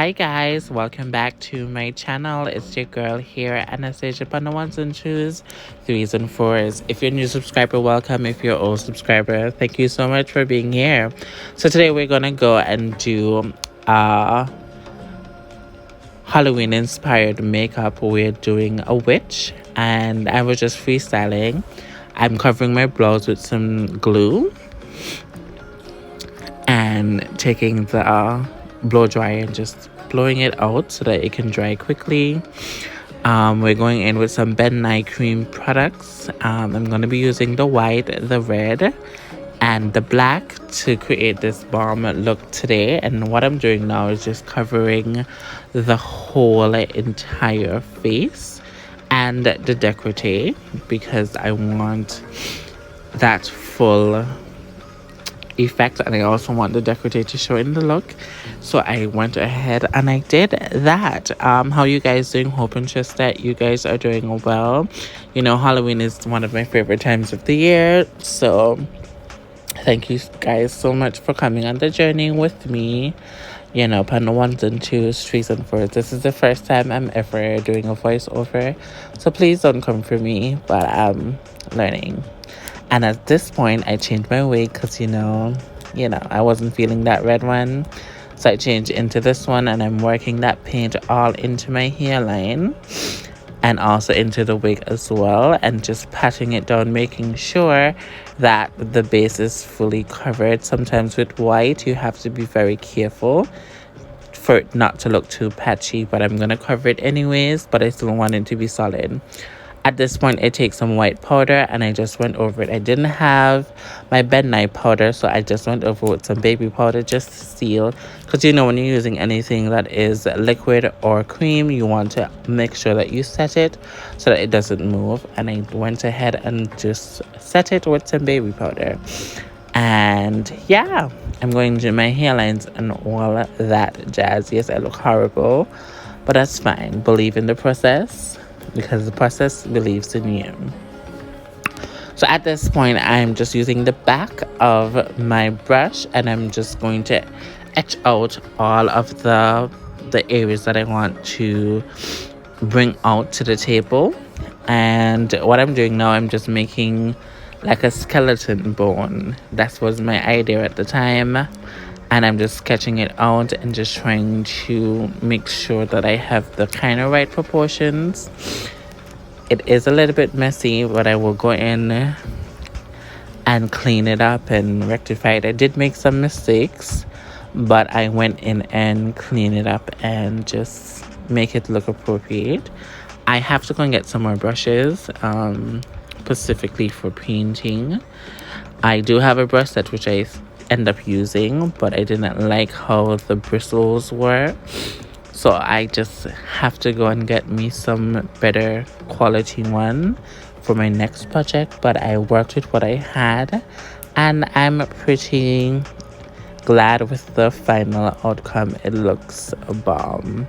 Hi guys, welcome back to my channel. It's your girl here, Anastasia, upon the ones and twos, threes and fours. If you're a new subscriber, welcome. If you're an old subscriber, thank you so much for being here. So today we're gonna go and do Halloween inspired makeup. We're doing a witch and I was just freestyling. I'm covering my brows with some glue and taking the blow dryer and just blowing it out so that it can dry quickly. We're going in with some Ben Nye cream products. I'm going to be using the white, the red, and the black to create this bomb look today. And what I'm doing now is just covering the whole entire face and the décolleté because I want that full effect, and I also want the décolleté to show in the look. So I went ahead and I did that. How you guys doing? Hoping just that you guys are doing well. You know, Halloween is one of my favorite times of the year, so thank you guys so much for coming on the journey with me. You know, upon the ones and twos, threes and fours. This is the first time I'm ever doing a voiceover, so please don't come for me, but I'm learning. And at this point, I changed my wig because, you know, I wasn't feeling that red one. So I changed into this one, and I'm working that paint all into my hairline and also into the wig as well, and just patting it down, making sure that the base is fully covered. Sometimes with white, you have to be very careful for it not to look too patchy, but I'm going to cover it anyways, but I still want it to be solid. At this point, I take some white powder and I just went over it. I didn't have my Ben Nye powder, so I just went over with some baby powder just to seal. Because, you know, when you're using anything that is liquid or cream, you want to make sure that you set it so that it doesn't move. And I went ahead and just set it with some baby powder. And yeah, I'm going to do my hairlines and all that jazz. Yes, I look horrible, but that's fine. Believe in the process, because the process believes in you. So at this point, I'm just using the back of my brush and I'm just going to etch out all of the areas that I want to bring out to the table. And what I'm doing now, I'm just making like a skeleton bone. That was my idea at the time. And I'm just sketching it out and just trying to make sure that I have the kind of right proportions. It is a little bit messy, but I will go in and clean it up and rectify it. I did make some mistakes, but I went in and clean it up and just make it look appropriate. I have to go and get some more brushes, specifically for painting. I do have a brush set which I end up using, but I didn't like how the bristles were, so I just have to go and get me some better quality one for my next project. But I worked with what I had and I'm pretty glad with the final outcome. It looks a bomb.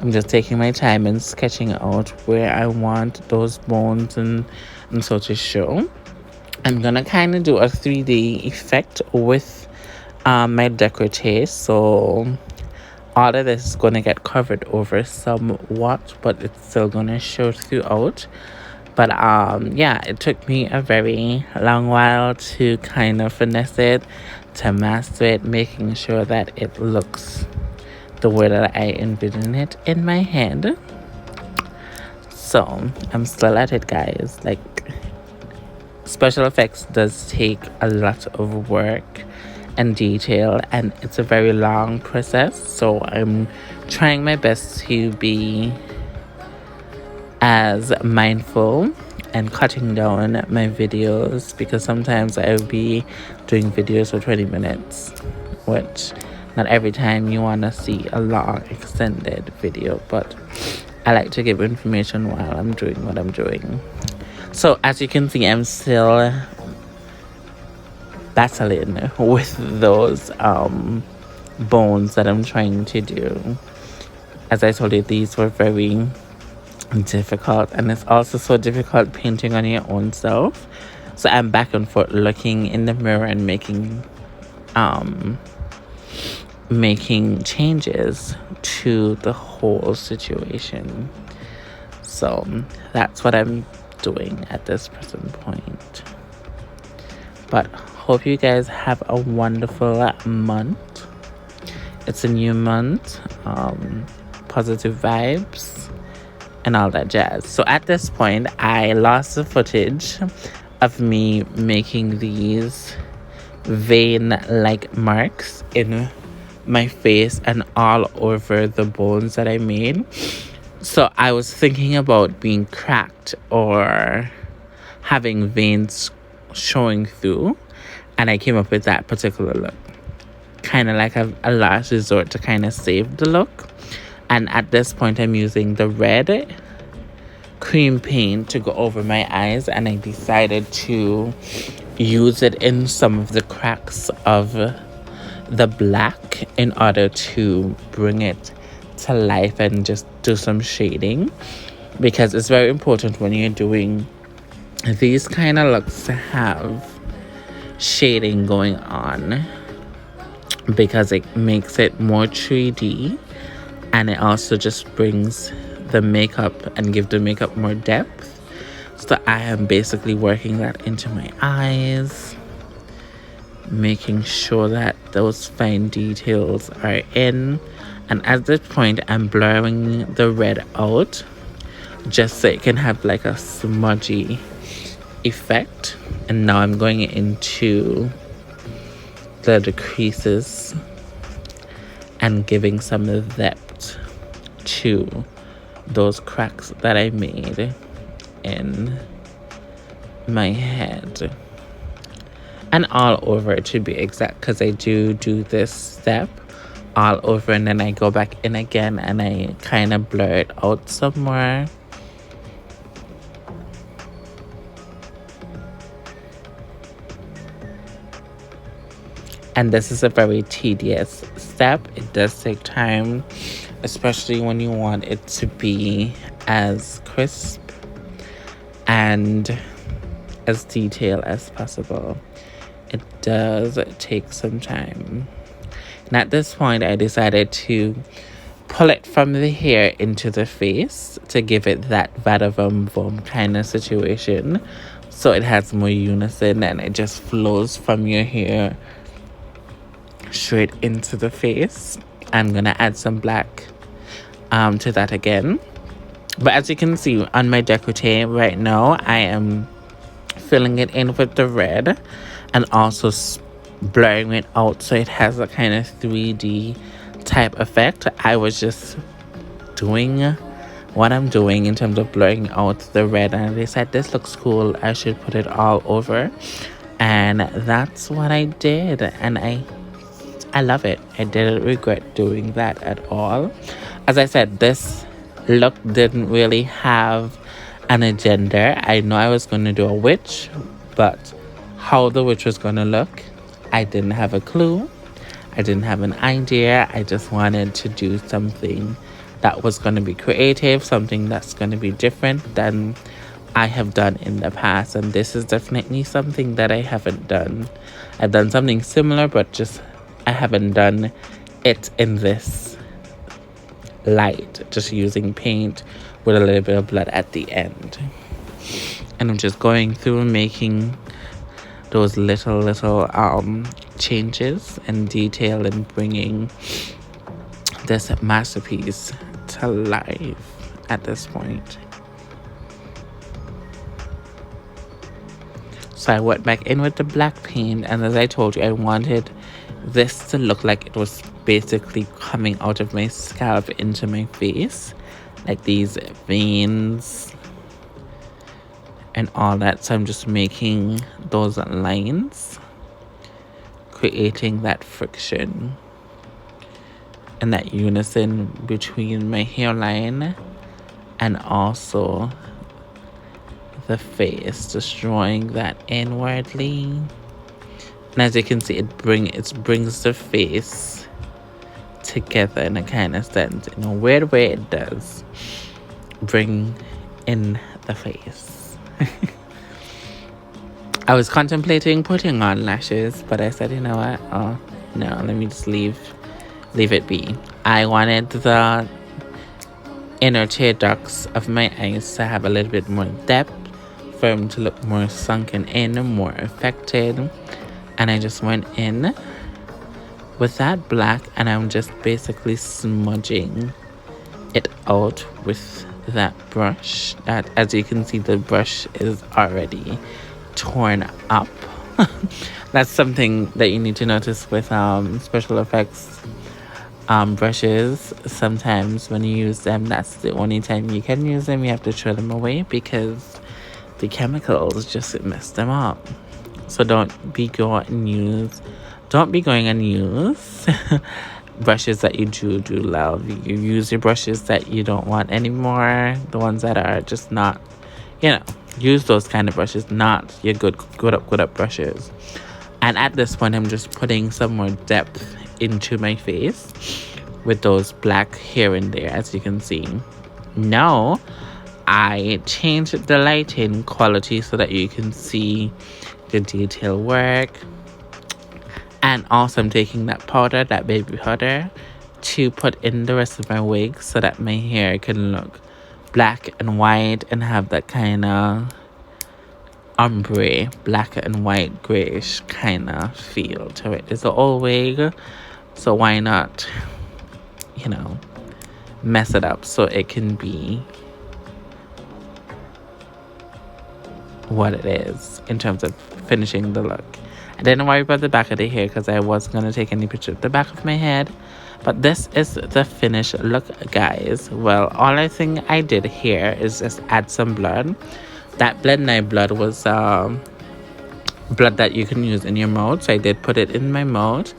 I'm just taking my time and sketching out where I want those bones and so to show. I'm gonna kind of do a 3D effect with my décolleté, so all of this is gonna get covered over somewhat, but it's still gonna show throughout. But yeah, it took me a very long while to kind of finesse it, to master it, making sure that it looks the way that I envision it in my head. So I'm still at it, guys. Like, special effects does take a lot of work and detail, and it's a very long process, so I'm trying my best to be as mindful and cutting down my videos, because sometimes I'll be doing videos for 20 minutes, which not every time you want to see a long extended video, but I like to give information while I'm doing what I'm doing. So as you can see, I'm still battling with those bones that I'm trying to do. As I told you, these were very difficult, and it's also so difficult painting on your own self. So I'm back and forth looking in the mirror and making making changes to the whole situation. So that's what I'm doing at this present point. But hope you guys have a wonderful month. It's a new month. Positive vibes and all that jazz. So at this point, I lost the footage of me making these vein-like marks in my face and all over the bones that I made. So I was thinking about being cracked or having veins showing through, and I came up with that particular look, kind of like a last resort to kind of save the look. And at this point, I'm using the red cream paint to go over my eyes, and I decided to use it in some of the cracks of the black in order to bring it to life and just do some shading, because it's very important when you're doing these kind of looks to have shading going on, because it makes it more 3D, and it also just brings the makeup and give the makeup more depth. So I am basically working that into my eyes, making sure that those fine details are in. And at this point, I'm blurring the red out just so it can have like a smudgy effect. And now I'm going into the creases and giving some depth to those cracks that I made in my head and all over, to be exact, because I do this step all over and then I go back in again and I kind of blur it out somewhere. And this is a very tedious step. It does take time, especially when you want it to be as crisp and as detailed as possible. It does take some time. And at this point, I decided to pull it from the hair into the face to give it that vada-vom-vom kind of situation. So it has more unison and it just flows from your hair straight into the face. I'm gonna add some black to that again. But as you can see on my décolleté right now, I am filling it in with the red and also blurring it out so it has a kind of 3D type effect. I was just doing what I'm doing in terms of blurring out the red, and they said this looks cool, I should put it all over, and that's what I did. And I love it. I didn't regret doing that at all. As I said, this look didn't really have an agenda. I know I was going to do a witch, but how the witch was going to look, I didn't have a clue. I didn't have an idea. I just wanted to do something that was going to be creative, something that's going to be different than I have done in the past. And this is definitely something that I haven't done. I've done something similar, but just I haven't done it in this light, just using paint with a little bit of blood at the end. And I'm just going through making those little changes and detail and bringing this masterpiece to life at this point. So I went back in with the black paint, and as I told you, I wanted this to look like it was basically coming out of my scalp into my face, like these veins and all that. So I'm just making those lines, creating that friction and that unison between my hairline and also the face, just drawing that inwardly. And as you can see, it brings the face together in a kind of sense. In a weird way, it does bring in the face. I was contemplating putting on lashes, but I said, you know what? Oh, no, let me just leave leave it be. I wanted the inner tear ducts of my eyes to have a little bit more depth, for them to look more sunken in, more affected. And I just went in with that black, and I'm just basically smudging it out with that brush. That, as you can see, the brush is already torn up. That's something that you need to notice with special effects brushes. Sometimes when you use them, that's the only time you can use them. You have to throw them away because the chemicals just mess them up. So don't be going and use brushes that you do love. You use your brushes that you don't want anymore, the ones that are just not, use those kind of brushes, not your good up brushes. And at this point, I'm just putting some more depth into my face with those black here and there, as you can see. Now I changed the lighting quality so that you can see the detail work. And also I'm taking that powder, that baby powder, to put in the rest of my wig so that my hair can look black and white and have that kind of ombre, black and white grayish kind of feel to it. It's an old wig, so why not, mess it up so it can be what it is in terms of finishing the look. I didn't worry about the back of the hair because I wasn't going to take any picture of the back of my head. But this is the finished look, guys. Well, all I think I did here is just add some blood. That blend eye blood was blood that you can use in your mouth. So I did put it in my mouth.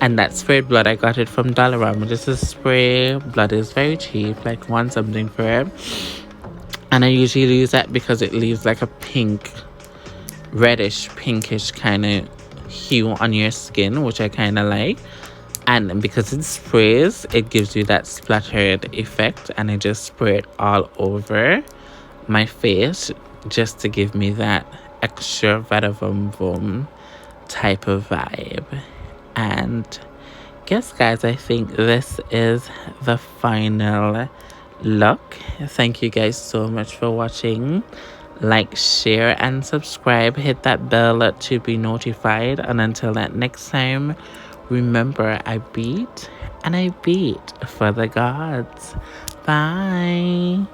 And that sprayed blood, I got it from Dollarama. This is spray blood. Is very cheap, like one something for it. And I usually use that because it leaves like a reddish pinkish kind of hue on your skin, which I kind of like. And because it sprays, it gives you that splattered effect. And I just spray it all over my face just to give me that extra vada vom vom type of vibe. And yes, guys, I think this is the final look. Thank you guys so much for watching. Like, share, and subscribe. Hit that bell to be notified. And until that next time, remember, I beat and I beat for the gods. Bye.